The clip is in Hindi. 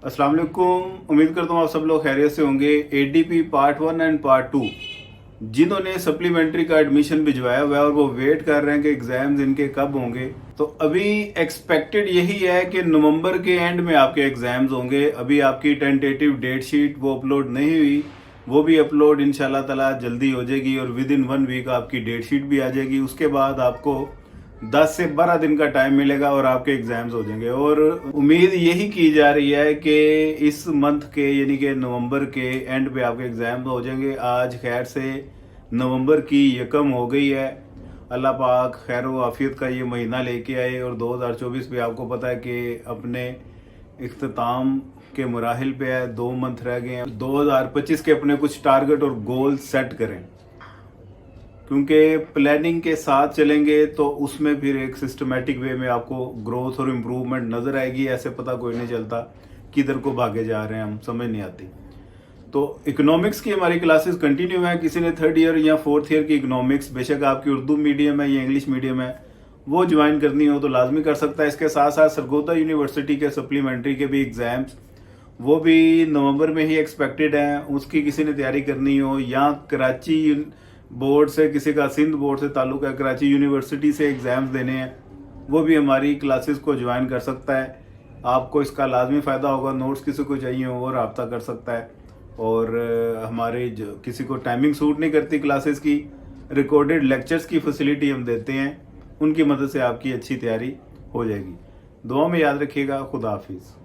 अस्सलाम वालेकुम। उम्मीद करता हूँ आप सब लोग खैरियत से होंगे। एडीपी पार्ट 1 एंड पार्ट 2 जिन्होंने सप्लीमेंट्री का एडमिशन भिजवाया हुआ है और वो वेट कर रहे हैं कि एग्जाम्स इनके कब होंगे, तो अभी एक्सपेक्टेड यही है कि नवंबर के एंड में आपके एग्जाम्स होंगे। अभी आपकी टेंटेटिव डेट शीट वो अपलोड नहीं हुई, वो भी अपलोड इंशाल्लाह ताला जल्दी हो जाएगी और विद इन 1 वीक आपकी डेट शीट भी आ जाएगी। उसके बाद आपको 10 से 12 दिन का टाइम मिलेगा और आपके एग्जाम्स हो जाएंगे। और उम्मीद यही की जा रही है कि इस मंथ के यानी कि नवंबर के एंड पे आपके एग्जाम्स हो जाएंगे। आज खैर से नवंबर की यकम हो गई है। अल्लाह पाक खैर व आफियत का ये महीना लेके आए और 2024 भी आपको पता है कि अपने इख्तिताम के मराहिल पे है। 2 मंथ रह गए हैं। 2025 के अपने कुछ टारगेट और गोल सेट करें, क्योंकि प्लानिंग के साथ चलेंगे तो उसमें फिर एक सिस्टमेटिक वे में आपको ग्रोथ और इम्प्रूवमेंट नजर आएगी। ऐसे पता कोई नहीं चलता किधर को भागे जा रहे हैं, हम समझ नहीं आती। तो इकोनॉमिक्स की हमारी क्लासेस कंटिन्यू है। किसी ने 3rd ईयर या 4th ईयर की इकोनॉमिक्स, बेशक आपकी उर्दू मीडियम है या इंग्लिश मीडियम है, वो ज्वाइन करनी हो तो लाजमी कर सकता है। इसके साथ साथ सरगोदा यूनिवर्सिटी के सप्लीमेंट्री के भी एग्जाम्स वो भी नवंबर में ही एक्सपेक्टेड हैं। उसकी किसी ने तैयारी करनी हो या कराची बोर्ड से, किसी का सिंध बोर्ड से ताल्लुक है, कराची यूनिवर्सिटी से एग्जाम्स देने हैं, वो भी हमारी क्लासेस को ज्वाइन कर सकता है। आपको इसका लाजमी फ़ायदा होगा। नोट्स किसी को चाहिए हो वो रब्ता कर सकता है। और हमारे जो किसी को टाइमिंग सूट नहीं करती क्लासेस की, रिकॉर्डेड लेक्चर्स की फैसिलिटी हम देते हैं। उनकी मदद से आपकी अच्छी तैयारी हो जाएगी। दुआ में याद रखिएगा। खुदा हाफिज़।